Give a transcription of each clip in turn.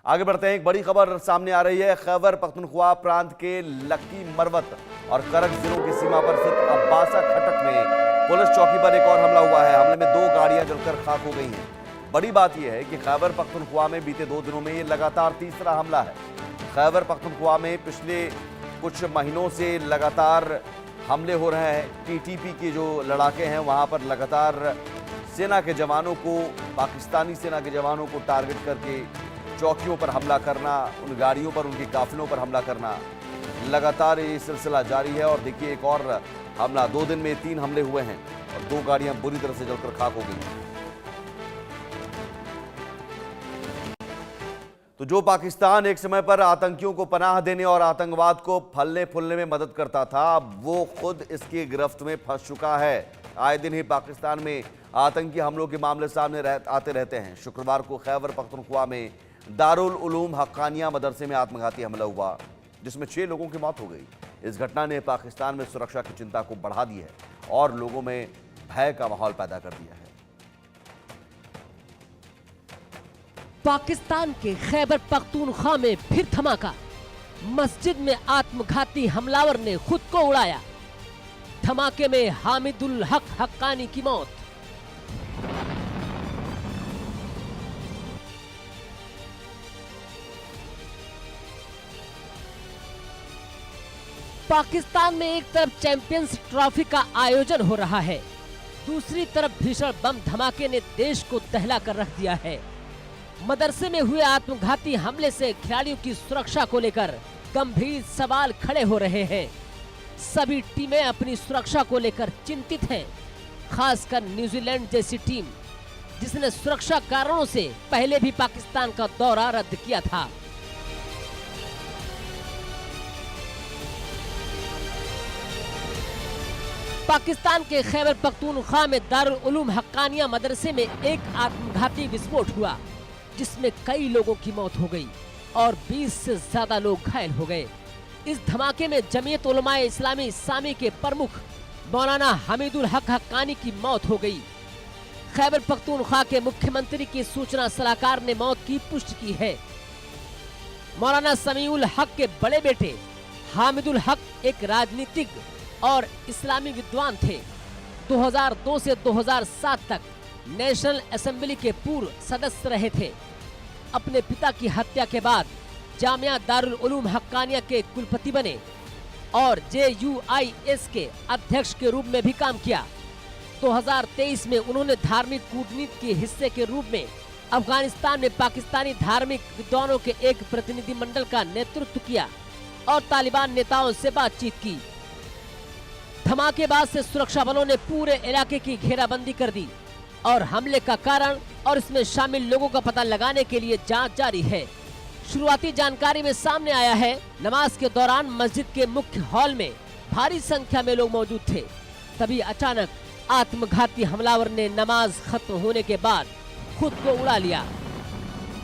आगे बढ़ते हैं। एक बड़ी खबर सामने आ रही है। खैबर पख्तूनख्वा प्रांत के लक्की मरवत और करक जिलों की सीमा पर स्थित अब्बासा खटक में पुलिस चौकी पर एक और हमला हुआ है। हमले में 2 गाड़ियां जलकर खाक हो गई हैं। बड़ी बात यह है कि खैबर पख्तूनख्वा में बीते 2 दिनों में ये लगातार तीसरा हमला है। खैबर पख्तूनख्वा में पिछले कुछ महीनों से लगातार हमले हो रहे हैं। टीटीपी के जो लड़ाके हैं वहां पर लगातार सेना के जवानों को, पाकिस्तानी सेना के जवानों को टारगेट करके चौकियों पर हमला करना, उन गाड़ियों पर, उनके काफिलों पर हमला करना, लगातार ये सिलसिला जारी है। और देखिए एक और हमला, 2 दिन में 3 हमले हुए हैं और 2 गाड़ियां बुरी तरह से जलकर खाक हो गई। तो जो पाकिस्तान एक समय पर आतंकियों को पनाह देने और आतंकवाद को फलने फूलने में मदद करता था, अब वो खुद इसकी गिरफ्त में फंस चुका है। आए दिन ही पाकिस्तान में आतंकी हमलों के मामले सामने आते रहते हैं। शुक्रवार को खैबर पख्तूनख्वा में दारुल उलूम हक्कानिया मदरसे में आत्मघाती हमला हुआ, जिसमें 6 लोगों की मौत हो गई। इस घटना ने पाकिस्तान में सुरक्षा की चिंता को बढ़ा दी है और लोगों में भय का माहौल पैदा कर दिया है। पाकिस्तान के खैबर पख्तूनख्वा में फिर धमाका। मस्जिद में आत्मघाती हमलावर ने खुद को उड़ाया। धमाके में हामिदुल हक हक्कानी की मौत। पाकिस्तान में एक तरफ चैंपियंस ट्रॉफी का आयोजन हो रहा है, दूसरी तरफ भीषण बम धमाके ने देश को दहला कर रख दिया है। मदरसे में हुए आत्मघाती हमले से खिलाड़ियों की सुरक्षा को लेकर गंभीर सवाल खड़े हो रहे हैं। सभी टीमें अपनी सुरक्षा को लेकर चिंतित हैं, खासकर न्यूजीलैंड जैसी टीम जिसने सुरक्षा कारणों से पहले भी पाकिस्तान का दौरा रद्द किया था। पाकिस्तान के खैबर पख्तूनख्वा में दारुल उलूम हक्कानिया मदरसे में एक आत्मघाती विस्फोट हुआ, जिसमें कई लोगों की मौत हो गई और 20 से ज्यादा लोग घायल हो गए। इस धमाके में जमीयत उलमाए इस्लामी सामी के प्रमुख मौलाना हामिदुल हक हक्कानी की मौत हो गई। खैबर पख्तूनख्वा के मुख्यमंत्री की सूचना सलाहकार ने मौत की पुष्टि की है। मौलाना समीउल हक के बड़े बेटे हामिदुल हक एक राजनीतिज्ञ और इस्लामी विद्वान थे। 2002 से 2007 तक नेशनल असेंबली के पूर्व सदस्य रहे थे। अपने पिता की हत्या के बाद जामिया दारुल उलूम हक्कानिया के कुलपति बने और JUIS के अध्यक्ष के रूप में भी काम किया। 2023 में उन्होंने धार्मिक कूटनीति के हिस्से के रूप में अफगानिस्तान में पाकिस्तानी धार्मिक विद्वानों के एक प्रतिनिधिमंडल का नेतृत्व किया और तालिबान नेताओं से बातचीत की। धमाके बाद से सुरक्षा बलों ने पूरे इलाके की घेराबंदी कर दी और हमले का कारण और इसमें शामिल लोगों का पता लगाने के लिए जांच जारी है। शुरुआती जानकारी में सामने आया है, नमाज के दौरान मस्जिद के मुख्य हॉल में भारी संख्या में लोग मौजूद थे। तभी अचानक आत्मघाती हमलावर ने नमाज खत्म होने के बाद खुद को उड़ा लिया।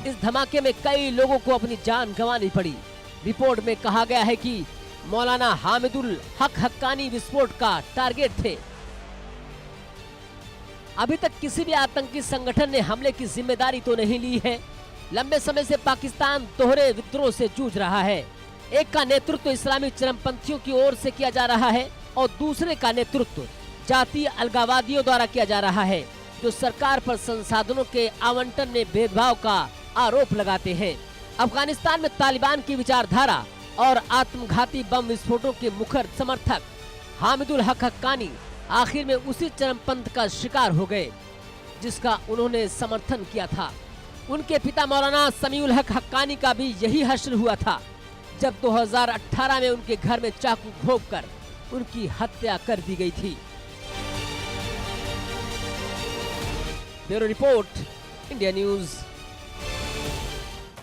इस धमाके में कई लोगों को अपनी जान गंवानी पड़ी। रिपोर्ट में कहा गया है कि मौलाना हामिदुल हक हक्कानी विस्फोट का टारगेट थे। अभी तक किसी भी आतंकी संगठन ने हमले की जिम्मेदारी तो नहीं ली है। लंबे समय से पाकिस्तान दोहरे विद्रोह से जूझ रहा है। एक का नेतृत्व इस्लामी चरमपंथियों की ओर से किया जा रहा है और दूसरे का नेतृत्व जातीय अलगाववादियों द्वारा किया जा रहा है, जो सरकार पर संसाधनों के आवंटन में भेदभाव का आरोप लगाते हैं। अफगानिस्तान में तालिबान की विचारधारा और आत्मघाती बम विस्फोटों के मुखर समर्थक हामिदुल हक हक्कानी आखिर में उसी चरमपंथ का शिकार हो गए जिसका उन्होंने समर्थन किया था। उनके पिता मौलाना समीउल हक हक्कानी का भी यही हश्र हुआ था, जब 2018 में उनके घर में चाकू घोंपकर उनकी हत्या कर दी गई थी। Bureau report, India news.